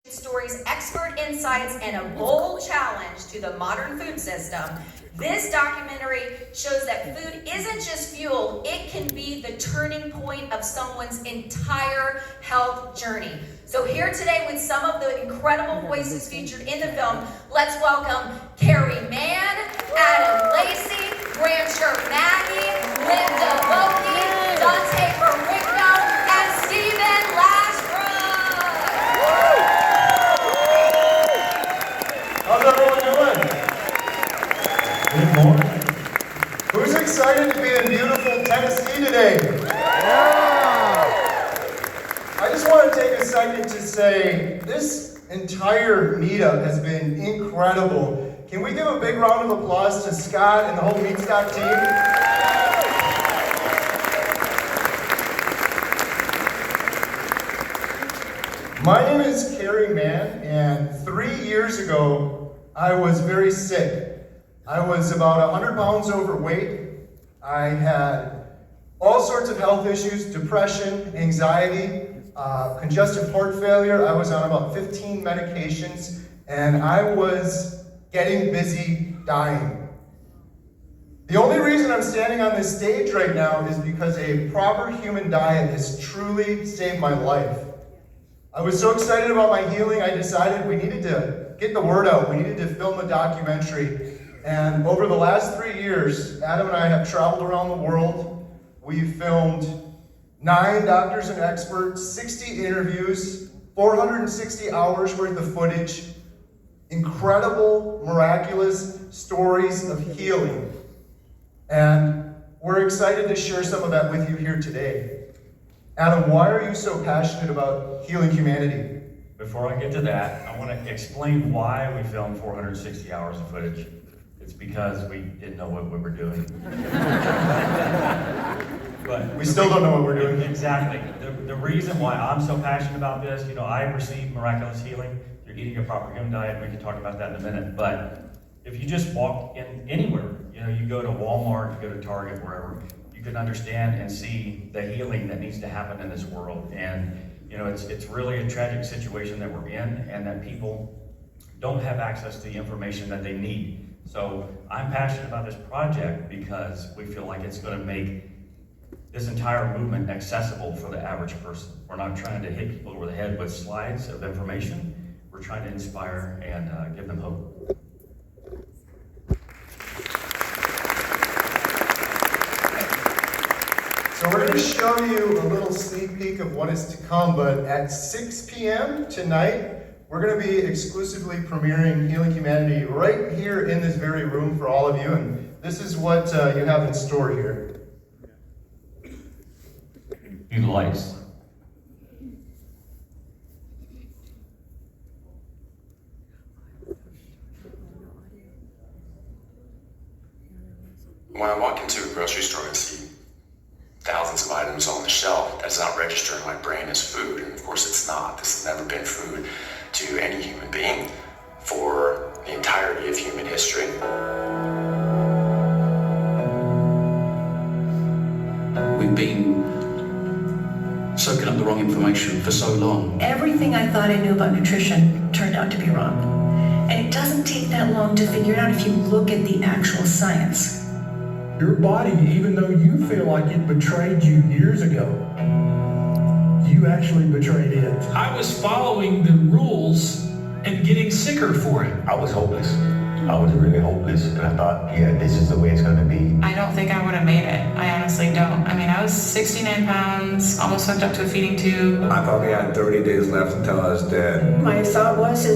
Stories, expert insights, and a bold challenge to the modern food system. This documentary shows that food isn't just fuel, it can be the turning point of someone's entire health journey. So here today with some of the incredible voices featured in the film, let's welcome Carrie Mann, Adam Lacey, Brancher Maggie, Linda Boki, Dante Barrico, and Stephen Lashbrook. How's everyone doing? Good morning. Who's excited to be in beautiful Tennessee today? I just want to take a second to say this entire meetup has been incredible. Can we give a big round of applause to Scott and the whole Meatstock team? My name is Carrie Mann, and 3 years ago, I was very sick. I was about 100 pounds overweight. I had all sorts of health issues, depression, anxiety, congestive heart failure. I was on about 15 medications, and I was getting busy dying. The only reason I'm standing on this stage right now is because a proper human diet has truly saved my life. I was so excited about my healing, I decided we needed to get the word out. We needed to film a documentary. And over the last 3 years, Adam and I have traveled around the world. We've filmed 9 doctors and experts, 60 interviews, 460 hours worth of footage, incredible, miraculous stories of healing. And we're excited to share some of that with you here today. Adam, why are you so passionate about healing humanity? Before I get to that, I want to explain why we filmed 460 hours of footage. It's because we didn't know what we were doing. But We still don't know what we're doing. Exactly. The reason why I'm so passionate about this, I received miraculous healing through eating a proper human diet. We can talk about that in a minute. But if you just walk in anywhere, you go to Walmart, you go to Target, wherever, you can understand and see the healing that needs to happen in this world. And it's really a tragic situation that we're in, and that people don't have access to the information that they need. So I'm passionate about this project because we feel like it's going to make this entire movement accessible for the average person. We're not trying to hit people over the head with slides of information. We're trying to inspire and give them hope. So we're going to show you a little sneak peek of what is to come, but at 6 p.m. tonight, we're going to be exclusively premiering Healing Humanity right here in this very room for all of you, and this is what you have in store here. Be the lights. When I walk into a grocery store and see thousands of items on the shelf, that does not register in my brain as food, and of course it's not. This has never been food to any human being for the entirety of human history. We've been soaking up the wrong information for so long. Everything I thought I knew about nutrition turned out to be wrong. And it doesn't take that long to figure it out if you look at the actual science. Your body, even though you feel like it betrayed you years ago, you actually betrayed it. I was following the rules and getting sicker for it. I was hopeless. I was really hopeless, and I thought, this is the way it's going to be. I don't think I would have made it. I honestly don't. I was 69 pounds, almost hooked up to a feeding tube. I probably had 30 days left until I was dead. My thought was,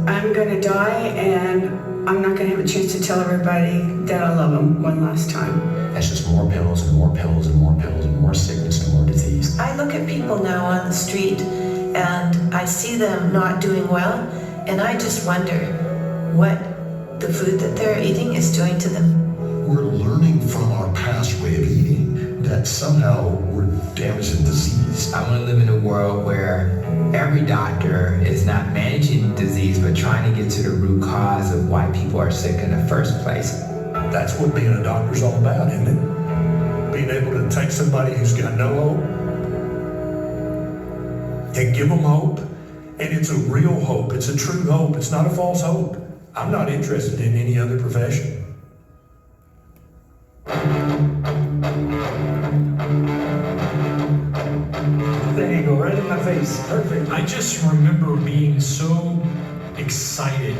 I'm going to die, and I'm not going to have a chance to tell everybody that I love them one last time. That's just more pills and more pills and more pills and more sickness and more disease. I look at people now on the street and I see them not doing well, and I just wonder what the food that they're eating is doing to them. We're learning from our past way of eating that somehow we're damaging disease. I want to live in a world where every doctor is not managing disease but trying to get to the root cause of why people are sick in the first place. That's what being a doctor's all about, isn't it? Being able to take somebody who's got no hope and give them hope And it's a real hope. It's a true hope. It's not a false hope. I'm not interested in any other profession. There you go, right in my face. Perfect. I just remember being so excited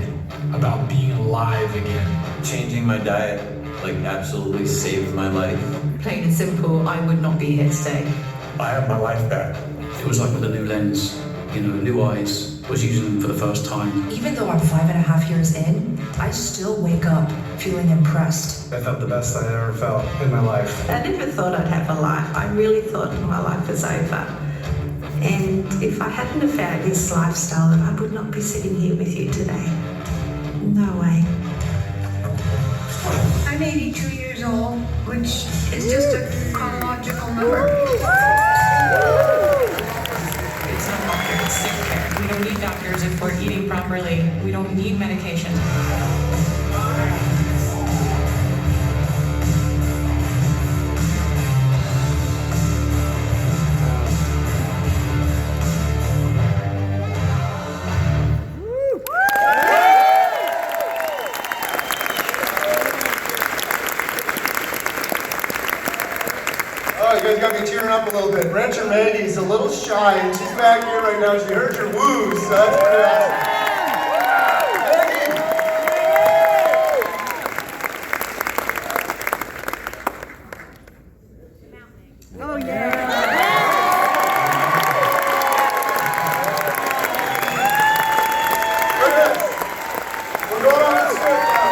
about being alive again. Changing my diet, like, absolutely saved my life. Plain and simple, I would not be here today. I have my life back. It was like with a new lens, new eyes. I was using them for the first time. Even though I'm 5.5 years in, I still wake up feeling impressed. I felt the best I ever felt in my life. I never thought I'd have a life. I really thought my life was over. And if I hadn't have found this lifestyle, I would not be sitting here with you today. No way. I'm 82 years old, which is just a chronological number. It's not healthcare, it's sick care. We don't need doctors if we're eating properly. We don't need medication. Oh, you guys got me tearing up a little bit. Rancher Maggie's a little shy, and she's back here right now. She heard your woos, so that's pretty awesome. Oh, yeah. We're going on this trip now.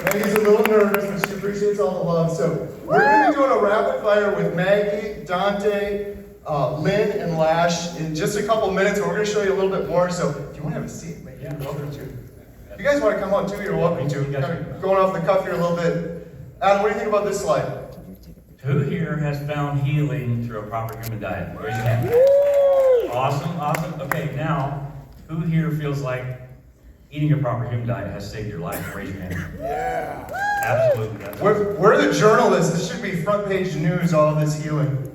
Maggie's a little nervous, but she appreciates all the love. So we're going to be doing a rapid fire with Maggie, Dante, Lynn, and Lash in just a couple minutes. But we're going to show you a little bit more. So if you want to have a seat, Maggie, you're welcome to. If you guys want to come on too, you're welcome to. Kind of going off the cuff here a little bit. Adam, what do you think about this slide? Who here has found healing through a proper human diet? Raise your hand. Awesome, awesome. Okay, now, who here feels like eating a proper human diet has saved your life? Raise your hand. Yeah. Absolutely. We're the journalists. This should be front page news, all of this healing.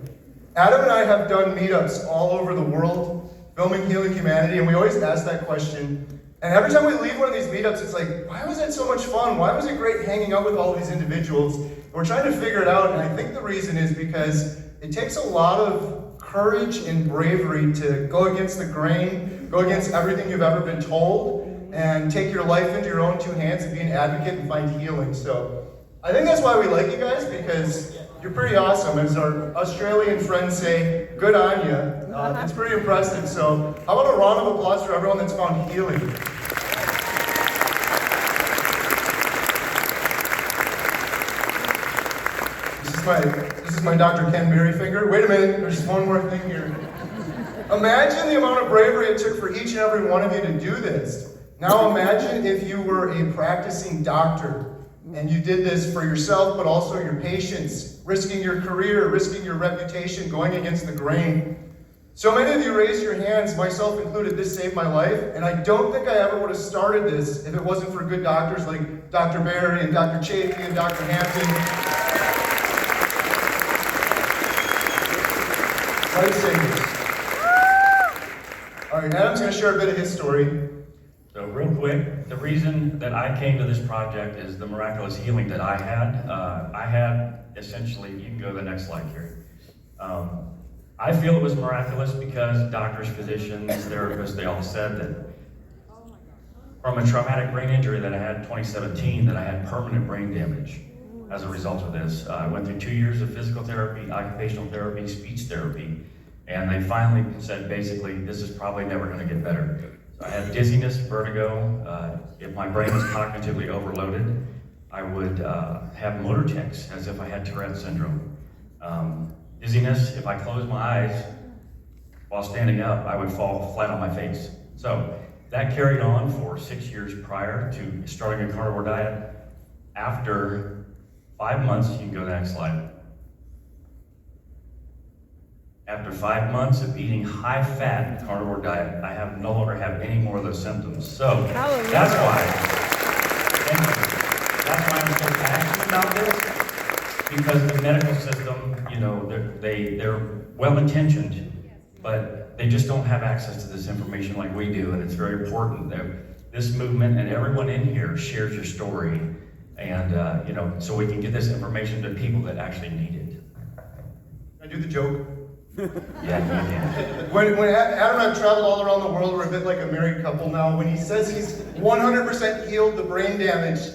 Adam and I have done meetups all over the world, filming Healing Humanity, and we always ask that question. And every time we leave one of these meetups, it's like, why was it so much fun? Why was it great hanging out with all these individuals? We're trying to figure it out, and I think the reason is because it takes a lot of courage and bravery to go against the grain, go against everything you've ever been told, and take your life into your own two hands and be an advocate and find healing. So I think that's why we like you guys, because you're pretty awesome. As our Australian friends say, good on you. It's pretty impressive. So how about a round of applause for everyone that's found healing? This is my Dr. Ken Berryfinger. Wait a minute, there's one more thing here. Imagine the amount of bravery it took for each and every one of you to do this. Now imagine if you were a practicing doctor and you did this for yourself, but also your patients, risking your career, risking your reputation, going against the grain. So many of you raised your hands, myself included. This saved my life, and I don't think I ever would have started this if it wasn't for good doctors like Dr. Barry and Dr. Chafee and Dr. Hampton. Lifesavers. All right, Adam's going to share a bit of his story. So real quick, the reason that I came to this project is the miraculous healing that I had. I had essentially, you can go to the next slide here. I feel it was miraculous because doctors, physicians, therapists, they all said that from a traumatic brain injury that I had in 2017, that I had permanent brain damage as a result of this. I went through 2 years of physical therapy, occupational therapy, speech therapy, and they finally said basically, this is probably never going to get better. So I had dizziness, vertigo. If my brain was cognitively overloaded, I would have motor tics as if I had Tourette syndrome. Dizziness, if I closed my eyes while standing up, I would fall flat on my face. So that carried on for 6 years prior to starting a carnivore diet. After 5 months, you can go to the next slide. After 5 months of eating high-fat carnivore diet, I no longer have any more of those symptoms. So that's why I'm so passionate about this, because the medical system, you know, they're well-intentioned, but they just don't have access to this information like we do, and it's very important that this movement and everyone in here shares your story, and you know, so we can get this information to people that actually need it. Can I do the joke? Yeah, you can. When Adam and I traveled all around the world, we're a bit like a married couple now. When he says he's 100% healed the brain damage,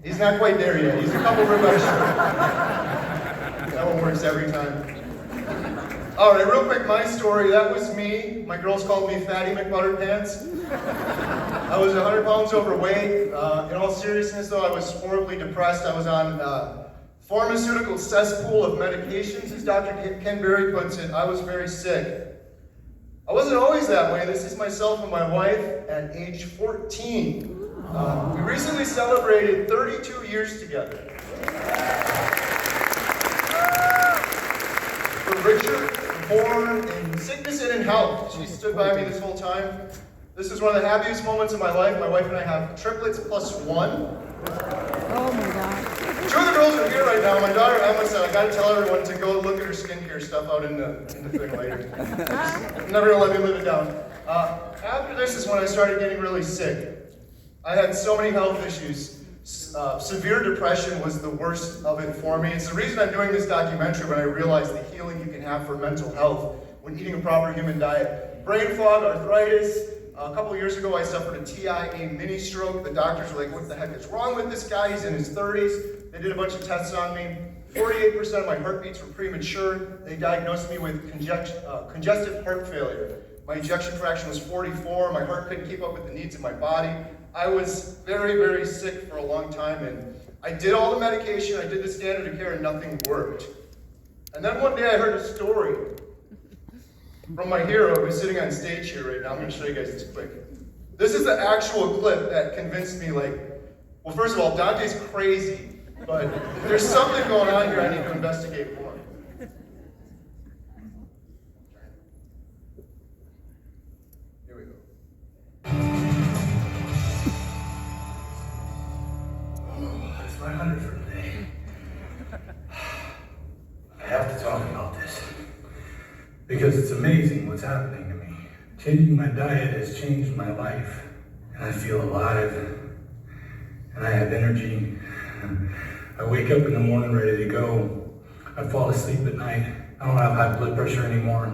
he's not quite there yet. He's a couple ribeyes short. That one works every time. All right, real quick, my story. That was me. My girls called me Fatty McButterpants. I was 100 pounds overweight. In all seriousness, though, I was horribly depressed. I was on pharmaceutical cesspool of medications, as Dr. Ken Berry puts it. I was very sick. I wasn't always that way. This is myself and my wife at age 14. We recently celebrated 32 years together. We're richer, born in sickness and in health. She stood by me this whole time. This is one of the happiest moments of my life. My wife and I have triplets plus one. Oh my God. Two of the girls are here right now. My daughter Emma said, I gotta tell everyone to go look at her skincare stuff out in the thing later. Never gonna let me live it down. After this is when I started getting really sick. I had so many health issues. Severe depression was the worst of it for me. It's the reason I'm doing this documentary, when I realized the healing you can have for mental health when eating a proper human diet. Brain fog, arthritis. A couple of years ago, I suffered a TIA mini stroke. The doctors were like, what the heck is wrong with this guy? He's in his 30s. They did a bunch of tests on me. 48% of my heartbeats were premature. They diagnosed me with congestive heart failure. My ejection fraction was 44. My heart couldn't keep up with the needs of my body. I was very, very sick for a long time, and I did all the medication, I did the standard of care, and nothing worked. And then one day I heard a story from my hero who's sitting on stage here right now. I'm going to show you guys this quick. This is the actual clip that convinced me, like, well, first of all, Dante's crazy, but there's something going on here I need to investigate more. Here we go. It's my 100th birthday. I have to talk about this because it's amazing what's happening to me. Changing my diet has changed my life, and I feel alive, and I have energy. I wake up in the morning ready to go. I fall asleep at night. I don't have high blood pressure anymore.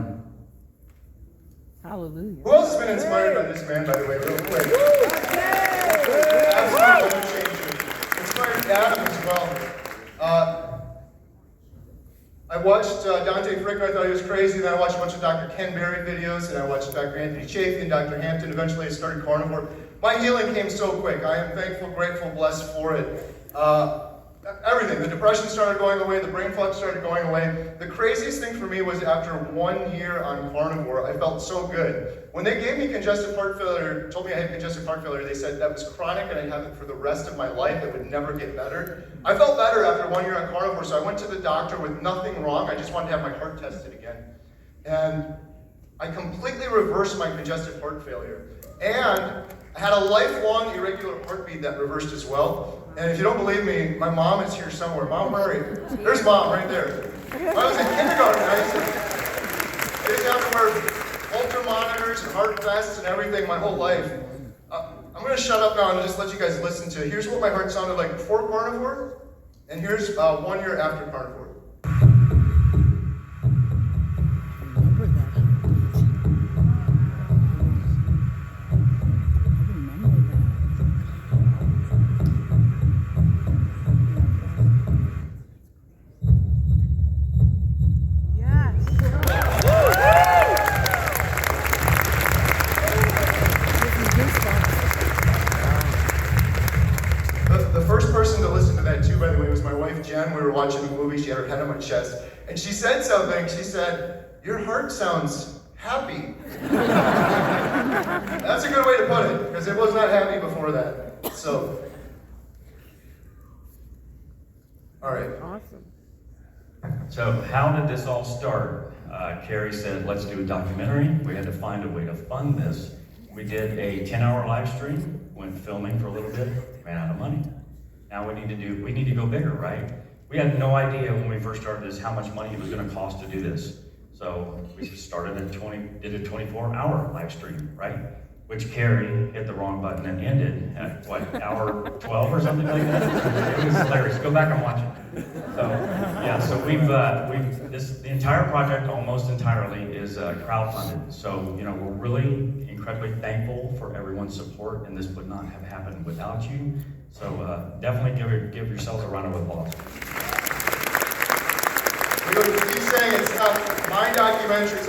Hallelujah. Who else has been inspired by this man, by the way, real quick? Absolutely life changer. Inspired Adam as well. I watched Dante Frick, I thought he was crazy. Then I watched a bunch of Dr. Ken Berry videos, and I watched Dr. Anthony Chafee and Dr. Hampton. Eventually I started carnivore. My healing came so quick. I am thankful, grateful, blessed for it. Everything. The depression started going away. The brain fog started going away. The craziest thing for me was after 1 year on carnivore, I felt so good. When they gave me congestive heart failure, told me I had congestive heart failure, they said that was chronic and I'd have it for the rest of my life. It would never get better. I felt better after 1 year on carnivore, so I went to the doctor with nothing wrong. I just wanted to have my heart tested again. And I completely reversed my congestive heart failure. And I had a lifelong irregular heartbeat that reversed as well. And if you don't believe me, my mom is here somewhere. Mom, where are you? There's Mom right there. When I was in kindergarten, I used to have to wear Holter monitors and heart vests and everything my whole life. I'm going to shut up now and just let you guys listen to it. Here's what my heart sounded like before carnivore, and here's 1 year after carnivore. We were watching a movie, she had her head on my chest, and she said something. She said, "Your heart sounds happy." That's a good way to put it, because it was not happy before that. So, all right. Awesome. So how did this all start? Carrie said, let's do a documentary. We had to find a way to fund this. We did a 10-hour live stream, went filming for a little bit, ran out of money. Now we need to go bigger, right? We had no idea when we first started this how much money it was going to cost to do this. So we started did a 24-hour live stream, right? Which Carrie hit the wrong button and ended at what, hour 12 or something like that? It was hilarious. Go back and watch it. So yeah, so the entire project almost entirely is crowdfunded. So we're really incredibly thankful for everyone's support, and this would not have happened without you. So definitely give yourselves a round of applause. Keep saying it's not my documentary, it's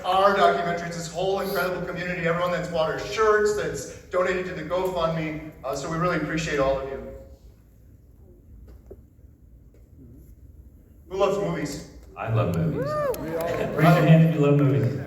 our documentary. It's this whole incredible community, everyone that's bought our shirts, that's donated to the GoFundMe. So we really appreciate all of you. Who loves movies? I love movies. Raise your hand if you love movies.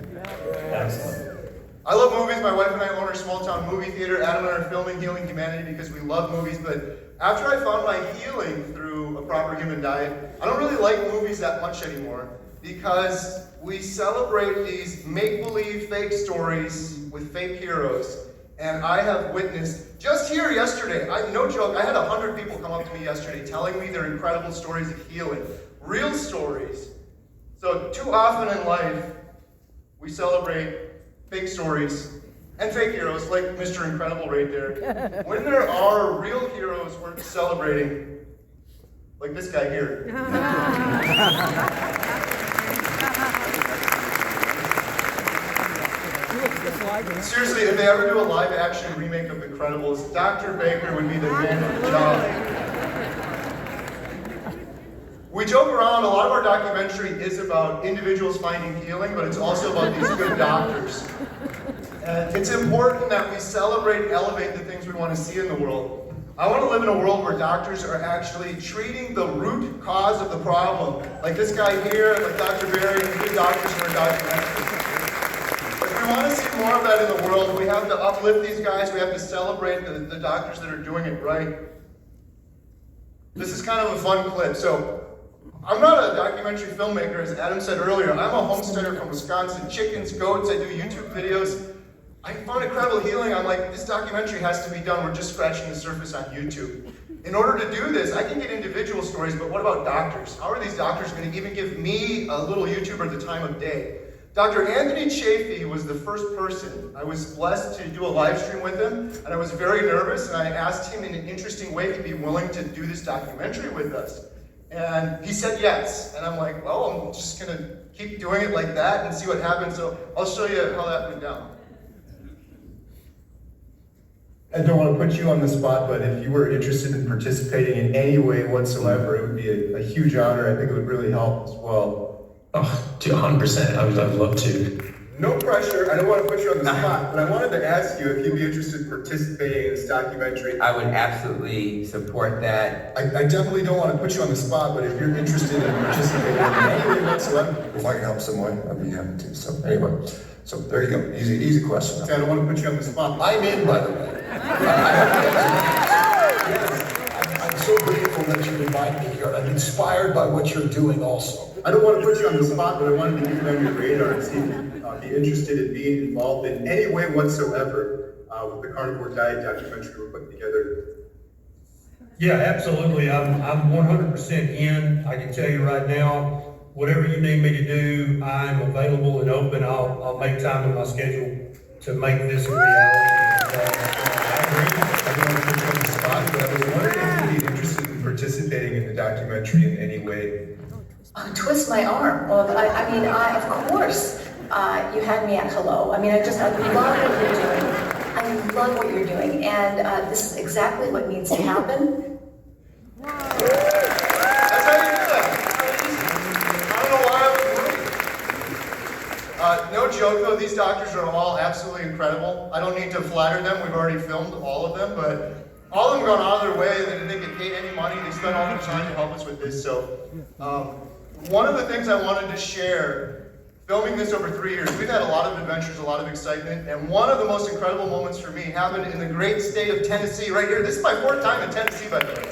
Excellent. I love movies. My wife and I own our small town movie theater. Adam and I are filming Healing Humanity because we love movies. But after I found my healing through a proper human diet, I don't really like movies that much anymore because we celebrate these make-believe fake stories with fake heroes. And I have witnessed, just here yesterday, no joke, I had 100 people come up to me yesterday telling me their incredible stories of healing. Real stories. So too often in life, we celebrate fake stories and fake heroes, like Mr. Incredible right there. When there are real heroes worth celebrating, like this guy here. Seriously, if they ever do a live action remake of Incredibles, Dr. Baker would be the man of the job. We joke around, a lot of our documentary is about individuals finding healing, but it's also about these good doctors. And it's important that we celebrate and elevate the things we want to see in the world. I want to live in a world where doctors are actually treating the root cause of the problem. Like this guy here, like Dr. Barry, and good doctors in our documentary. If we want to see more of that in the world, we have to uplift these guys, we have to celebrate the doctors that are doing it right. This is kind of a fun clip. So, I'm not a documentary filmmaker, as Adam said earlier. I'm a homesteader from Wisconsin. Chickens, goats, I do YouTube videos. I found incredible healing. I'm like, this documentary has to be done. We're just scratching the surface on YouTube. In order to do this, I can get individual stories, but what about doctors? How are these doctors going to even give me, a little YouTuber, the time of day? Dr. Anthony Chafee was the first person. I was blessed to do a live stream with him, and I was very nervous, and I asked him in an interesting way if he'd be willing to do this documentary with us. And he said yes. And I'm like, well, I'm just going to keep doing it like that and see what happens. So I'll show you how that went down. I don't want to put you on the spot, but if you were interested in participating in any way whatsoever, it would be a huge honor. I think it would really help as well. Oh, 100%. I would love to. No pressure. I don't want to put you on the spot, but I wanted to ask you if you'd be interested in participating in this documentary. I would absolutely support that. I definitely don't want to put you on the spot, but if you're interested in participating in any way whatsoever, if I can help some way, I'd be happy to. So anyway, so there you go. Easy question. I don't want to put you on the spot. I'm in, by the way. I'm so grateful that you invited me here. I'm inspired by what you're doing also. I don't want to put you on the spot, but I wanted to get you on your radar and see if you'd be interested in being involved in any way whatsoever with the carnivore diet documentary we're putting together. Yeah, absolutely. I'm 100% in. I can tell you right now, whatever you need me to do, I'm available and open. I'll make time in my schedule to make this a reality. I agree. I don't want to put you on the spot, but I was wondering if you'd be interested in participating in the documentary in any way. Twist my arm. Well, I mean, of course, you had me at hello. I mean, I love what you're doing. I love what you're doing, and this is exactly what needs to happen. That's how you do that. I don't know why I was worried. No joke though, these doctors are all absolutely incredible. I don't need to flatter them. We've already filmed all of them, but all of them gone out of their way. They didn't get paid any money. They spent all their time to help us with this. So, one of the things I wanted to share, filming this over 3 years, we've had a lot of adventures, a lot of excitement, and one of the most incredible moments for me happened in the great state of Tennessee, right here. This is my 4th time in Tennessee, by the way.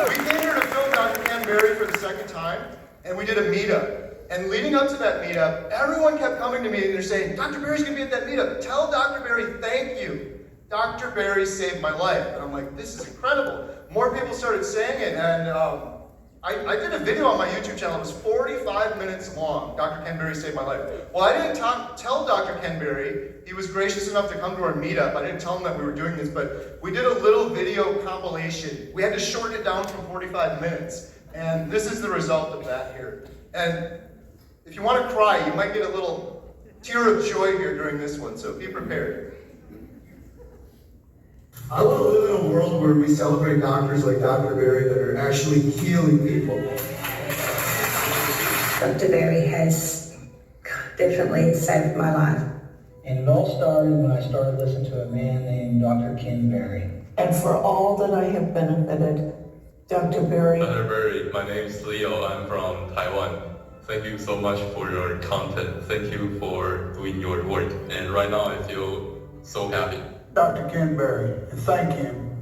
We came here to film Dr. Barry for the 2nd time, and we did a meetup. And leading up to that meetup, everyone kept coming to me and they're saying, Dr. Barry's gonna be at that meetup. Tell Dr. Barry thank you. Dr. Barry saved my life. And I'm like, this is incredible. More people started saying it, and I did a video on my YouTube channel. It was 45 minutes long. Dr. Ken Berry saved my life. Well, I didn't tell Dr. Ken Berry. He was gracious enough to come to our meetup. I didn't tell him that we were doing this, but we did a little video compilation. We had to shorten it down from 45 minutes. And this is the result of that here. And if you want to cry, you might get a little tear of joy here during this one, so be prepared. I want to live in a world where we celebrate doctors like Dr. Barry that are actually healing people. Dr. Barry has definitely saved my life. And it all started when I started listening to a man named Dr. Ken Berry. And for all that I have benefited, Dr. Barry. Dr. Barry, my name is Leo. I'm from Taiwan. Thank you so much for your content. Thank you for doing your work. And right now I feel so happy. Dr. Ken Berry, and thank him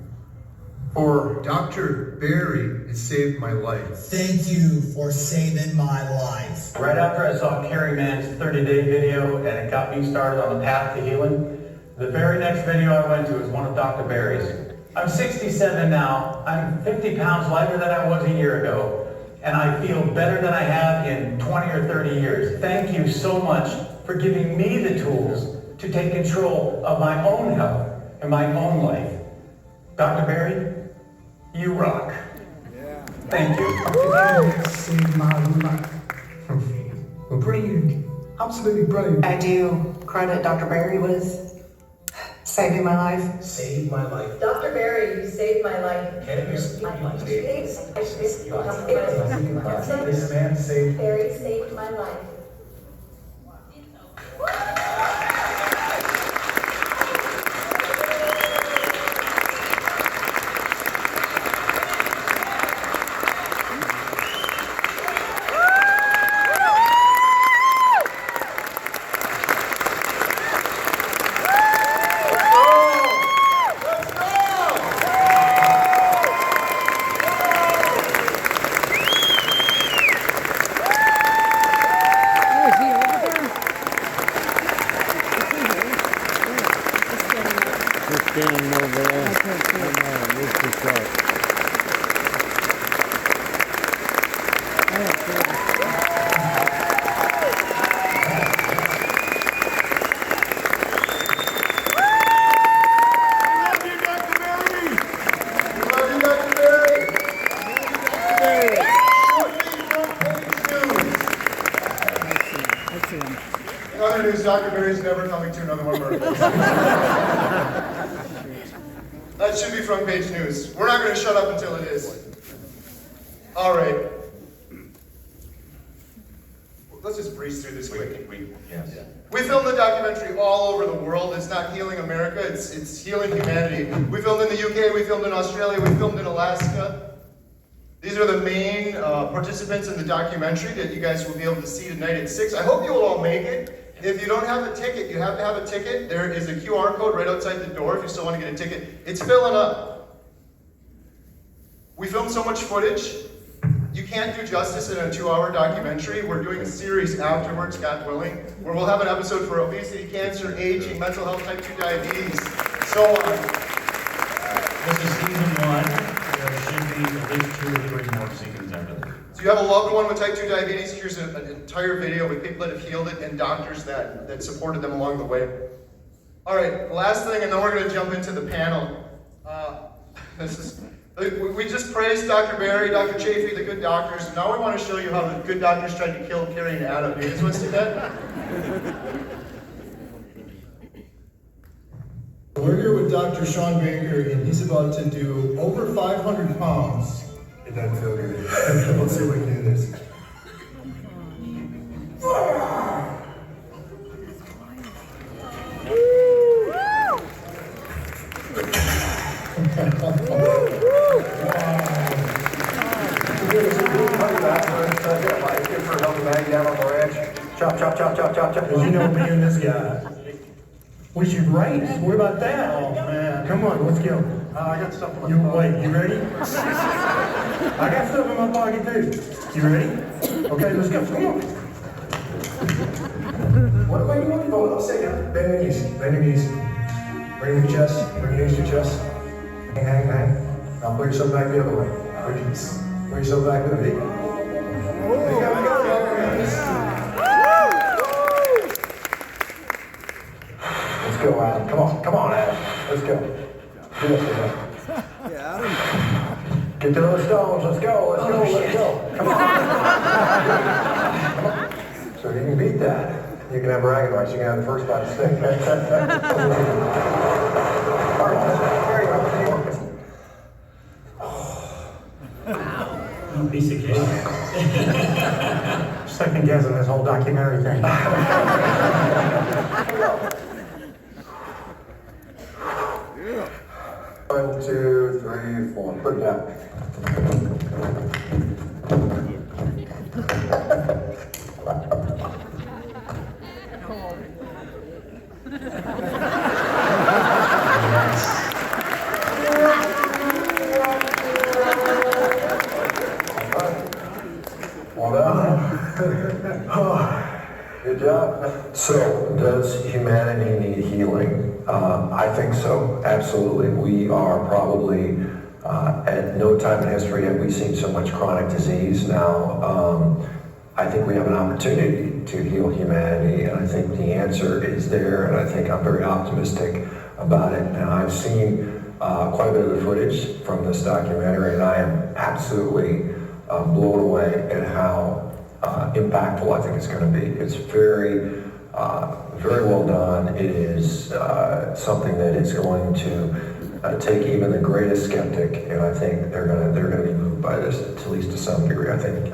for Dr. Barry has saved my life. Thank you for saving my life. Right after I saw Carrie Mann's 30-day video and it got me started on the path to healing, the very next video I went to was one of Dr. Barry's. I'm 67 now. I'm 50 pounds lighter than I was a year ago, and I feel better than I have in 20 or 30 years. Thank you so much for giving me the tools to take control of my own health and my own life. Dr. Barry, you rock. Yeah. Thank you. Saved my life. Brilliant. Absolutely brilliant. I do credit Dr. Barry with saving my life. Saved my life. Dr. Barry, you saved my life. This man saved. Barry saved my life. Standing over there. Come on, lift this up. In other news, Dr. Barry's never coming to another one of our events. That should be front page news. We're not going to shut up until it is. All right. Let's just breeze through this quick. We filmed the documentary all over the world. It's not healing America, it's healing humanity. We filmed in the UK, we filmed in Australia, we filmed in Alaska. These are the main participants in the documentary that you guys will be able to see tonight at 6. I hope you will all make it. If you don't have a ticket, you have to have a ticket. There is a QR code right outside the door if you still want to get a ticket. It's filling up. We filmed so much footage. You can't do justice in a 2-hour documentary. We're doing a series afterwards, God willing, where we'll have an episode for obesity, cancer, aging, mental health, type 2 diabetes, so on. This is season 1. There should be at least 2 or 3 more seasons after that. So you have a loved one with type 2 diabetes. Here's an entire video with people that have healed it and doctors that supported them along the way. All right, last thing, and then we're going to jump into the panel. We just praised Dr. Barry, Dr. Chafee, the good doctors, and now we want to show you how the good doctors tried to kill Carrie and Adam. Do you guys want to see that? We're here with Dr. Sean Baker, and he's about to do over 500 pounds. It doesn't feel good. Let's see if we can do this. Chop, chop, chop, chop, chop, chop. You know me and this guy. We should race. What about that? Oh man. Come on, let's go. I got stuff in my pocket. Wait, you ready? I got stuff in my pocket too. You ready? Okay, let's go. Come on. What am I doing? Oh, I'll say it. Bend your knees. Bend your knees. Bring your chest. Bring your knees to your chest. Hang. Now put yourself back the other way. Put yourself back the other way. Let's go, Adam. Come on, Adam. Let's go. Yeah, Adam. Get to those stones. Let's go. Let's go. Come on. Come on. So you can beat that. You can have bragging rights. You can have the first bite of steak. There you go. Piece of cake. Second guessing this whole documentary thing. 1, 2, 3, 4. Put it down. Well done. Good job. So, does humanity need healing? I think so, absolutely. We are probably, at no time in history have we seen so much chronic disease. Now, I think we have an opportunity to heal humanity, and I think the answer is there, and I think I'm very optimistic about it. Now, I've seen quite a bit of the footage from this documentary, and I am absolutely blown away at how impactful I think it's going to be. It's very well done. It is something that is going to take even the greatest skeptic, and I think they're going to be moved by this, at least to some degree. I think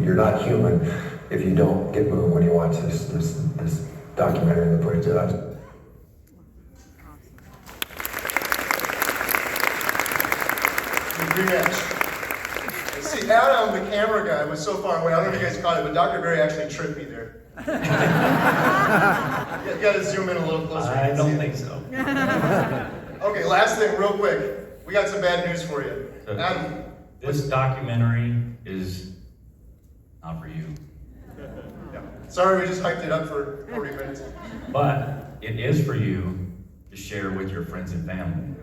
you're not human if you don't get moved when you watch this documentary and the footage that I've. Rematch. See, Adam, the camera guy, was so far away. I don't know if you guys caught it, but Dr. Berry actually tripped me there. You gotta zoom in a little closer. I don't think so. Okay, last thing, real quick. We got some bad news for you. So, Adam. this documentary is not for you. Yeah. Sorry, we just hyped it up for 40 minutes. But it is for you to share with your friends and family.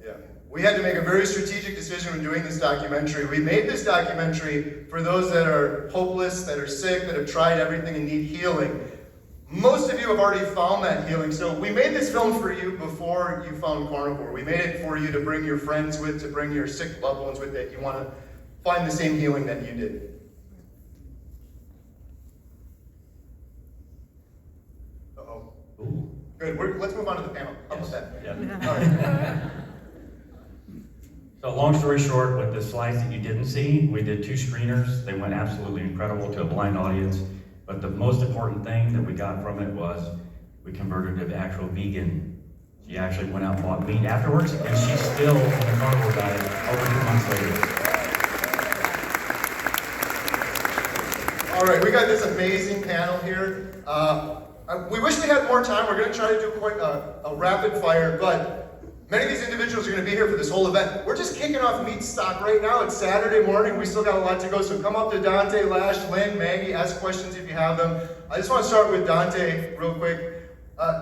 Yeah. We had to make a very strategic decision when doing this documentary. We made this documentary for those that are hopeless, that are sick, that have tried everything and need healing. Most of you have already found that healing. So we made this film for you before you found carnivore. We made it for you to bring your friends with, to bring your sick loved ones with, that you want to find the same healing that you did. Uh-oh. Ooh. Good. Let's move on to the panel. How about that? Yeah. All right. So long story short, with the slides that you didn't see, we did 2 screeners. They went absolutely incredible to a blind audience. But the most important thing that we got from it was we converted her to actual vegan. She actually went out and bought meat afterwards, and she's still on the carnivore diet over 2 months later. All right, we got this amazing panel here. We wish we had more time. We're going to try to do quite a rapid fire, but many of these individuals are going to be here for this whole event. We're just kicking off meat stock right now. It's Saturday morning. We still got a lot to go. So come up to Dante, Lash, Lynn, Maggie, ask questions if you have them. I just want to start with Dante real quick.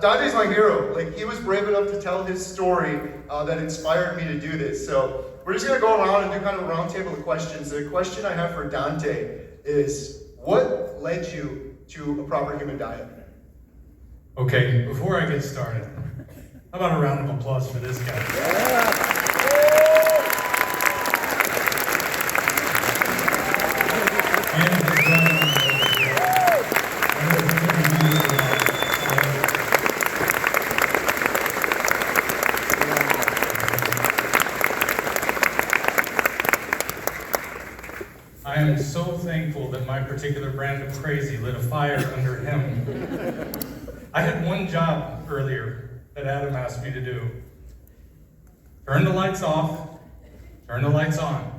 Dante's my hero. Like, he was brave enough to tell his story that inspired me to do this. So we're just going to go around and do kind of a round table of questions. The question I have for Dante is, what led you to a proper human diet? Okay, before I get started, how about a round of applause for this guy? And his brother. I am so thankful that my particular brand of crazy lit a fire under him. I had one job earlier that Adam asked me to do. Turn the lights off, turn the lights on.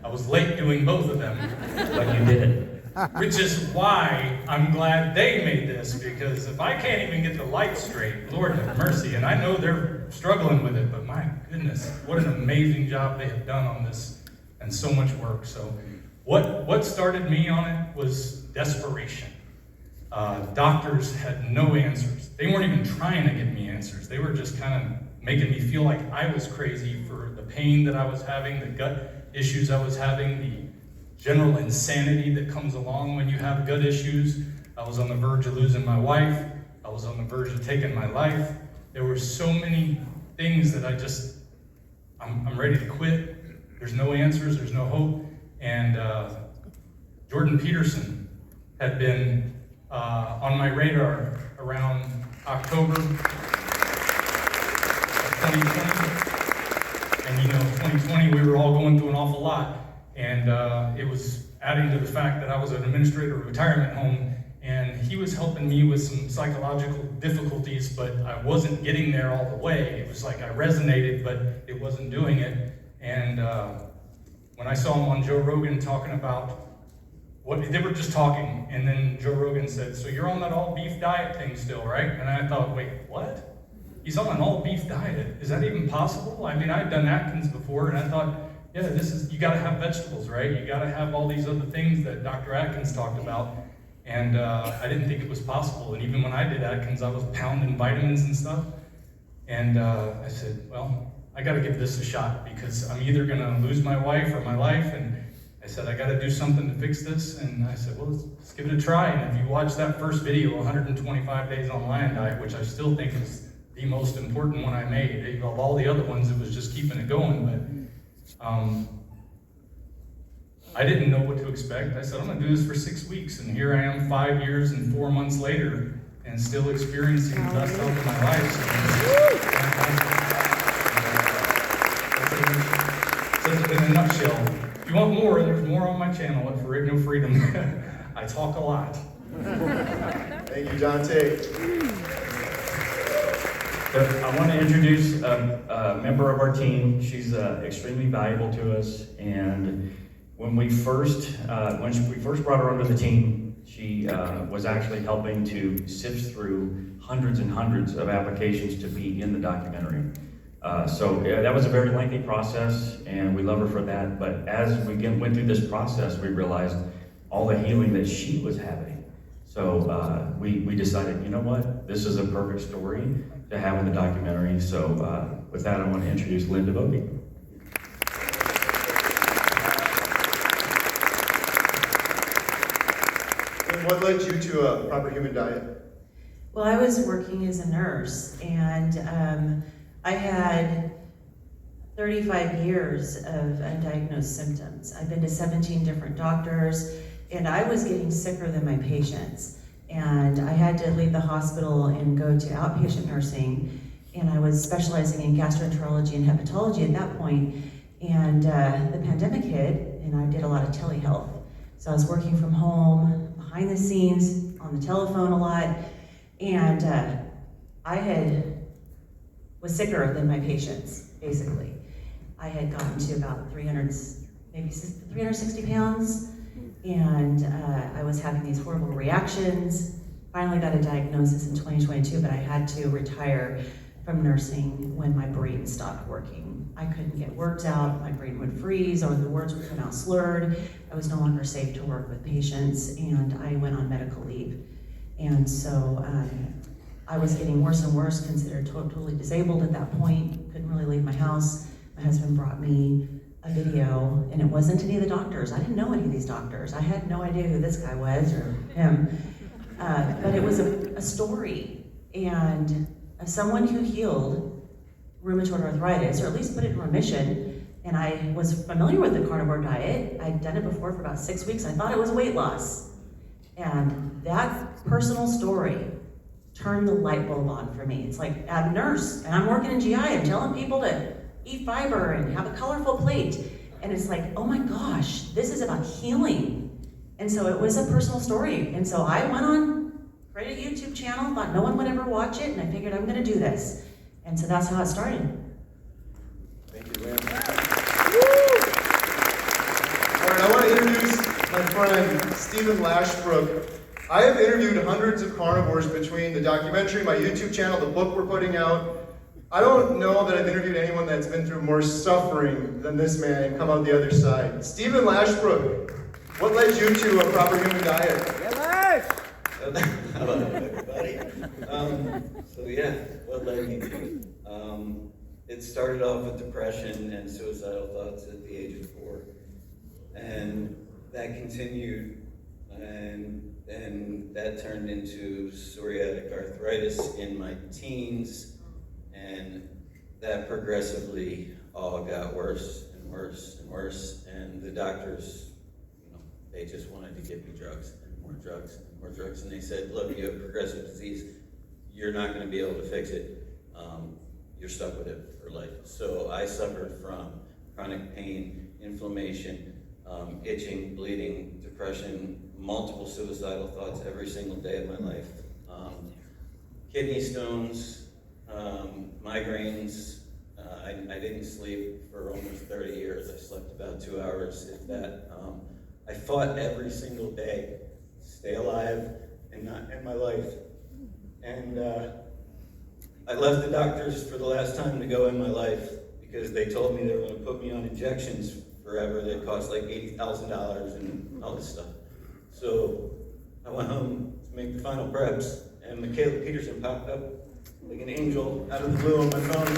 I was late doing both of them. But you did it. Which is why I'm glad they made this, because if I can't even get the lights straight, Lord have mercy, and I know they're struggling with it, but my goodness, what an amazing job they have done on this, and so much work. So What started me on it was desperation. Doctors had no answers. They weren't even trying to give me answers. They were just kind of making me feel like I was crazy for the pain that I was having, the gut issues I was having, the general insanity that comes along when you have gut issues. I was on the verge of losing my wife. I was on the verge of taking my life. There were so many things that I'm ready to quit. There's no answers, there's no hope. And Jordan Peterson had been on my radar around October of 2020. And 2020, we were all going through an awful lot. And it was adding to the fact that I was an administrator of a retirement home, and he was helping me with some psychological difficulties, but I wasn't getting there all the way. It was like I resonated, but it wasn't doing it. And when I saw him on Joe Rogan talking about they were just talking, and then Joe Rogan said, "So you're on that all beef diet thing still, right?" And I thought, wait, what? He's on an all beef diet. Is that even possible? I mean, I'd done Atkins before, and I thought, yeah, you gotta have vegetables, right? You gotta have all these other things that Dr. Atkins talked about. And I didn't think it was possible. And even when I did Atkins, I was pounding vitamins and stuff. And I said, well, I gotta give this a shot, because I'm either gonna lose my wife or my life. And I said, I gotta do something to fix this. And I said, well, let's give it a try. And if you watch that first video, 125 Days on Lion Diet, which I still think is the most important one I made. Of all the other ones, it was just keeping it going. But I didn't know what to expect. I said, I'm gonna do this for 6 weeks, and here I am 5 years and 4 months later, and still experiencing the best health of my life. So that's in a nutshell. If you want more, there's more on my channel at For No Freedom. I talk a lot. Thank you, Dante. I want to introduce a member of our team. She's extremely valuable to us, and when we first brought her onto the team, she was actually helping to sift through hundreds and hundreds of applications to be in the documentary. So that was a very lengthy process, and we love her for that. But as we went through this process, we realized all the healing that she was having. So we decided, you know what, this is a perfect story to have in the documentary. So with that, I want to introduce Linda Bogey. What led you to a proper human diet? Well, I was working as a nurse, and I had 35 years of undiagnosed symptoms. I've been to 17 different doctors, and I was getting sicker than my patients. And I had to leave the hospital and go to outpatient nursing, and I was specializing in gastroenterology and hepatology at that point. And the pandemic hit, and I did a lot of telehealth. So I was working from home, behind the scenes, on the telephone a lot, and was sicker than my patients, basically. I had gotten to about 360 pounds, and I was having these horrible reactions. Finally got a diagnosis in 2022, but I had to retire from nursing when my brain stopped working. I couldn't get words out, my brain would freeze, or the words would come out slurred. I was no longer safe to work with patients, and I went on medical leave. And so I was getting worse and worse, considered totally disabled at that point, couldn't really leave my house. My husband brought me a video, and it wasn't any of the doctors. I didn't know any of these doctors. I had no idea who this guy was or him. But it was a story, and someone who healed rheumatoid arthritis, or at least put it in remission. And I was familiar with the carnivore diet. I'd done it before for about 6 weeks. I thought it was weight loss. And that personal story turned the light bulb on for me. It's like, I'm a nurse, and I'm working in GI, I'm telling people to eat fiber and have a colorful plate. And it's like, oh my gosh, this is about healing. And so it was a personal story. And so I went on, created a YouTube channel, thought no one would ever watch it, and I figured I'm gonna do this. And so that's how it started. Thank you, Lynn. All right, I want to introduce my friend, Stephen Lashbrook. I have interviewed hundreds of carnivores between the documentary, my YouTube channel, the book we're putting out. I don't know that I've interviewed anyone that's been through more suffering than this man and come out the other side. Stephen Lashbrook What led you to a proper human diet? Hello, everybody. So yeah, what led me to it? It started off with depression and suicidal thoughts at the age of 4. And that continued, and that turned into psoriatic arthritis in my teens, and that progressively all got worse and worse and worse, and the doctors, they just wanted to give me drugs and more drugs and more drugs, and they said, look, you have progressive disease, you're not going to be able to fix it, you're stuck with it for life. So I suffered from chronic pain, inflammation, itching, bleeding, depression, multiple suicidal thoughts every single day of my life, kidney stones, migraines. I didn't sleep for almost 30 years. I slept about 2 hours, if that. I fought every single day to stay alive and not end my life. And I left the doctors for the last time to go in my life because they told me they were going to put me on injections forever that cost like $80,000 and all this stuff. So I went home to make the final preps, and Michaela Peterson popped up like an angel out of the blue on my phone.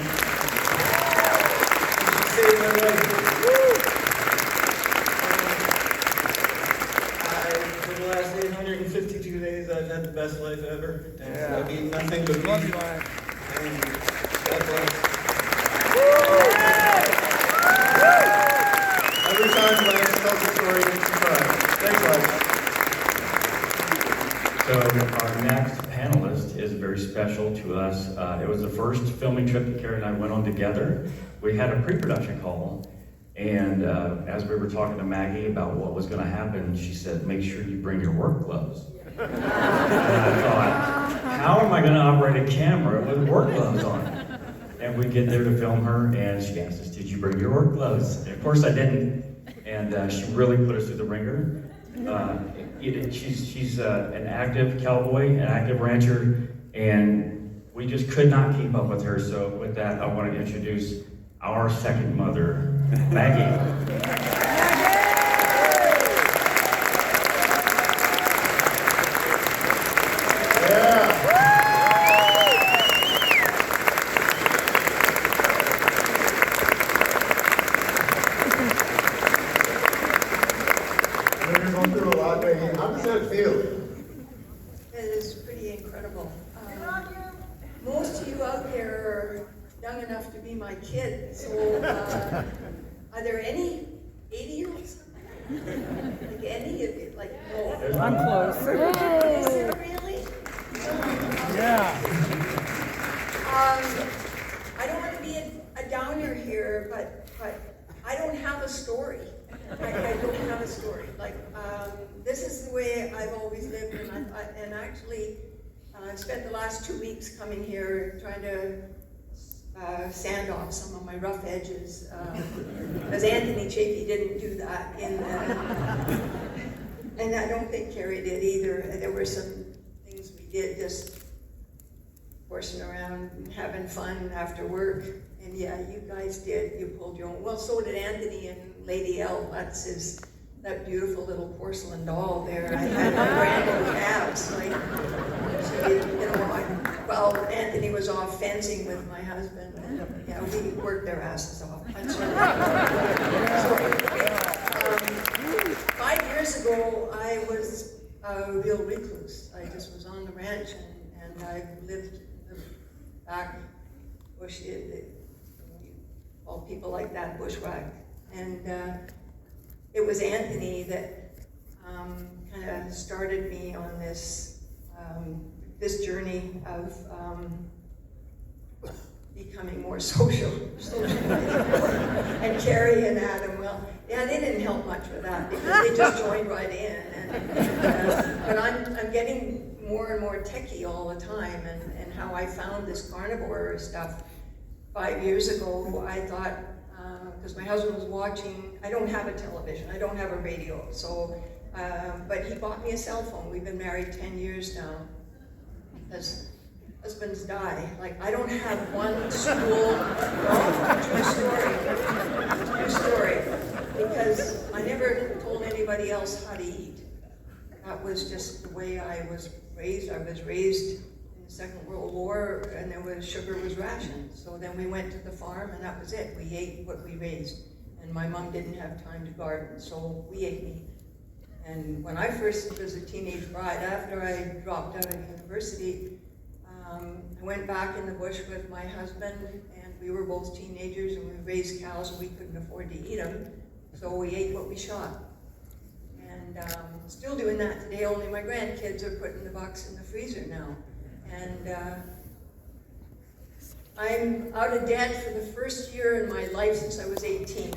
She saved my life. For the last 852 days, I've had the best life ever. And I've eaten nothing but meat. And God bless. Every time Lance tells a story, it makes me cry. Thanks, Lance. So our next panelist is very special to us. It was the first filming trip that Carrie and I went on together. We had a pre-production call, and as we were talking to Maggie about what was going to happen, she said, make sure you bring your work gloves. And I thought, how am I going to operate a camera with work gloves on? And we get there to film her, and she asked us, did you bring your work gloves? And of course I didn't, and she really put us through the ringer. She's an active cowboy, an active rancher, and we just could not keep up with her. So with that, I want to introduce our second mother, Maggie. How does that feel? It is pretty incredible. Most of you out there are young enough to be my kid, so are there any 80-year-olds? Like any of you? Like, no. I'm close. Is there really? Yeah. I don't want to be a downer here, but I don't have a story. I don't have a story. Like, this is the way I've always lived, and actually, I've spent the last 2 weeks coming here trying to sand off some of my rough edges, because Anthony Chafee didn't do that, and I don't think Carrie did either. There were some things we did, just horsing around and having fun after work, and yeah, you guys did. You pulled your own. Well, so did Anthony and Lady L. That's that beautiful little porcelain doll there. I had her brand new calves. Like, well, Anthony was off fencing with my husband, and yeah, we worked their asses off. That's right. 5 years ago, I was a real recluse. I just was on the ranch, and I lived in the back bush. All people like that bushwhack. And it was Anthony that kind of started me on this journey of becoming more social. And Carrie and Adam, well, yeah, they didn't help much with that because they just joined right in. But I'm getting more and more techie all the time, and how I found this carnivore stuff 5 years ago, I thought, because my husband was watching, I don't have a television, I don't have a radio, so, but he bought me a cell phone. We've been married 10 years now, because husbands die. Like, I don't have one school, true story, because I never told anybody anybody else how to eat. That was just the way I was raised. I was raised in the Second World War, and sugar was rationed. So then we went to the farm, and that was it. We ate what we raised. And my mom didn't have time to garden, so we ate meat. And when I first was a teenage bride, after I dropped out of university, I went back in the bush with my husband, and we were both teenagers, and we raised cows, and we couldn't afford to eat them, so we ate what we shot. And still doing that today, only my grandkids are putting the bucks in the freezer now. And I'm out of debt for the first year in my life since I was 18. The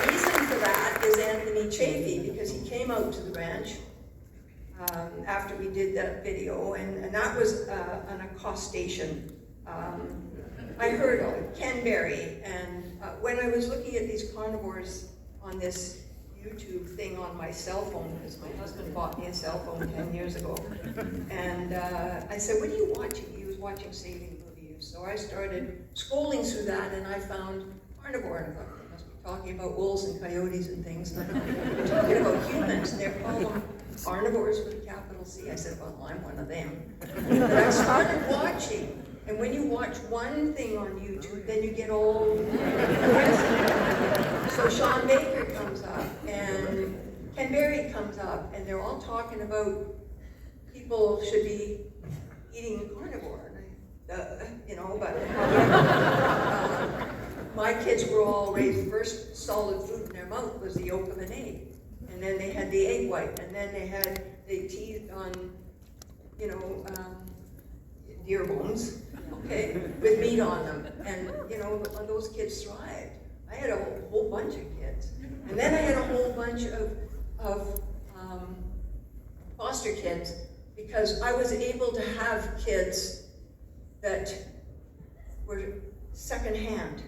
reason for that is Anthony Chafee, because he came out to the ranch after we did that video, and that was an accostation. I heard of Ken Berry, and when I was looking at these carnivores on this YouTube thing on my cell phone, because my husband bought me a cell phone 10 years ago, and I said, what are you watching? He was watching Saving Movies. So I started scrolling through that, and I found carnivore, and I thought, they must be talking about wolves and coyotes and things, and they're talking about humans, and they're called carnivores with a capital C. I said, well, I'm one of them. But I started watching. And when you watch one thing on YouTube, then you get all the rest. So Sean Baker comes up, and Ken Berry comes up, and they're all talking about people should be eating carnivore. But my kids were all raised, first solid food in their mouth was the yolk of an egg. And then they had the egg white, and then they teethed on, deer bones, okay, with meat on them. And, those kids thrived. I had a whole bunch of kids. And then I had a whole bunch of foster kids, because I was able to have kids that were secondhand.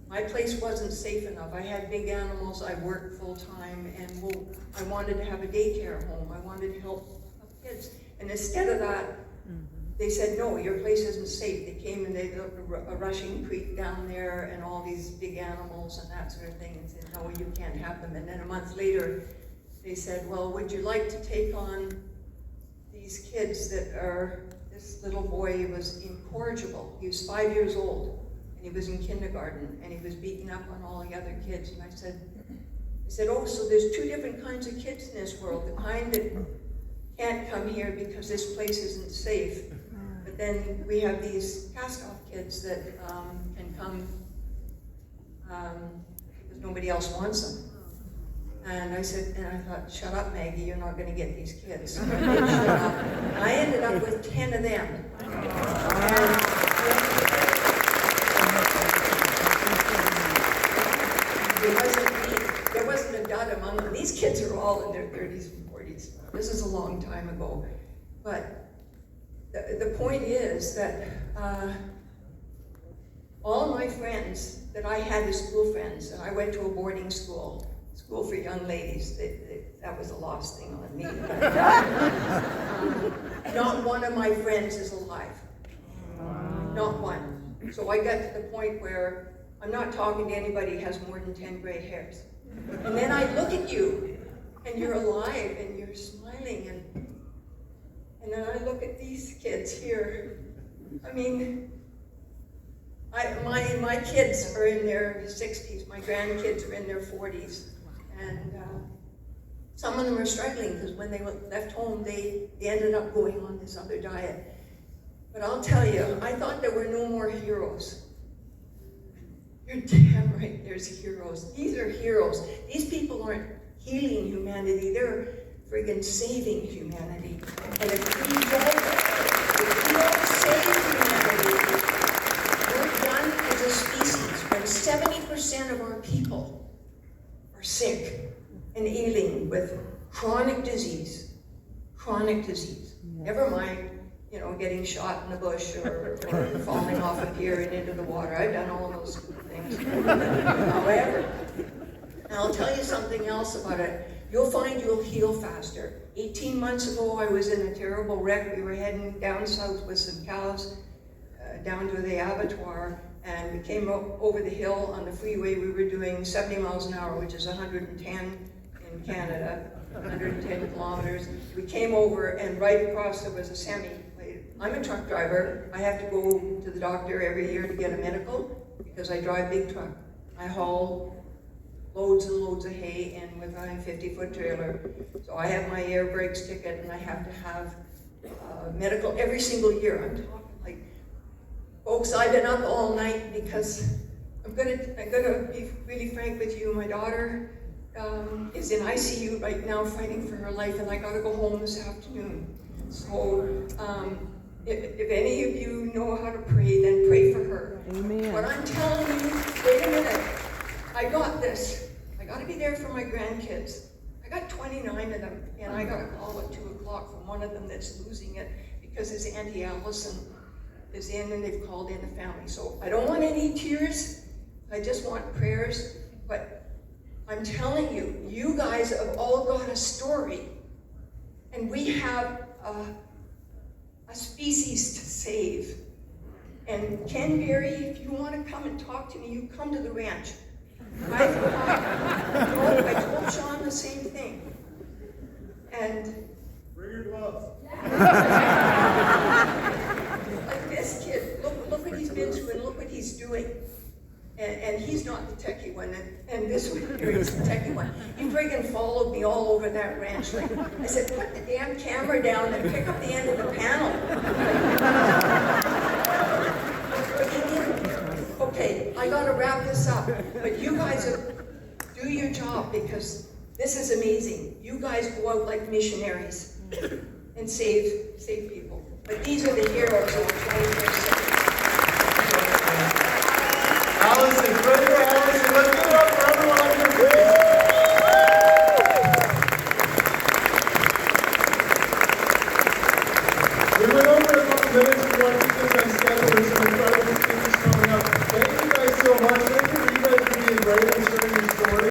My place wasn't safe enough. I had big animals, I worked full-time, and I wanted to have a daycare home. I wanted to help kids. And instead of that, they said, no, your place isn't safe. They came and they built a rushing creek down there and all these big animals and that sort of thing, and said, no, you can't have them. And then a month later, they said, well, would you like to take on these kids this little boy was incorrigible. He was 5 years old, and he was in kindergarten, and he was beaten up on all the other kids. And I said, oh, so there's two different kinds of kids in this world. The kind that can't come here because this place isn't safe. But then we have these cast-off kids that can come because nobody else wants them. And I thought, shut up, Maggie, you're not going to get these kids. So I ended up with 10 of them. There wasn't a dud among them. These kids are all in their 30s and 40s. This is a long time ago. But the point is that all my friends that I had as school friends, and I went to a boarding school for young ladies, that was a lost thing on me. Not one of my friends is alive. Not one. So I got to the point where I'm not talking to anybody who has more than 10 gray hairs. And then I look at you, and you're alive, and you're smiling, and then I look at these kids here. I mean, my kids are in their 60s, my grandkids are in their 40s, and some of them are struggling because when they left home, they ended up going on this other diet. But I'll tell you, I thought there were no more heroes. You're damn right, there's heroes. These are heroes. These people aren't healing humanity, they're friggin' saving humanity. And if we don't save humanity, we're done as a species. When 70% of our people are sick and ailing with chronic disease, never mind, getting shot in the bush or falling off a pier and into the water. I've done all those things. However, and I'll tell you something else about it. You'll find you'll heal faster. 18 months ago, I was in a terrible wreck. We were heading down south with some cows down to the abattoir, and we came over the hill on the freeway. We were doing 70 miles an hour, which is 110 in Canada, 110 kilometers. We came over, and right across there was a semi. I'm a truck driver. I have to go to the doctor every year to get a medical because I drive big truck. I haul loads and loads of hay in with a 50-foot trailer. So I have my air brakes ticket, and I have to have medical every single year. I'm talking like, folks, I've been up all night because I'm gonna be really frank with you. My daughter is in ICU right now fighting for her life, and I gotta go home this afternoon. So if any of you know how to pray, then pray for her. Amen. What I'm telling you, wait a minute, I got this. I gotta be there for my grandkids. I got 29 of them, and I got a call at 2 o'clock from one of them that's losing it because his Auntie Allison is in, and they've called in the family. So I don't want any tears. I just want prayers. But I'm telling you, you guys have all got a story, and we have a species to save. And Ken Berry, if you want to come and talk to me, you come to the ranch. I told Sean the same thing. And bring your gloves. Like this kid, look what he's been through and look what he's doing. And he's not the techie one, and this one here is the techie one. He friggin' followed me all over that ranch. Like, I said, put the damn camera down and pick up the end of the panel. But he didn't. Okay, I gotta wrap this up. But you guys do your job because this is amazing. You guys go out like missionaries and save people. But these are the heroes of the 21st century. Allison, brother Allison, let's give it up for everyone on your face. We went over a couple minutes. We want to keep this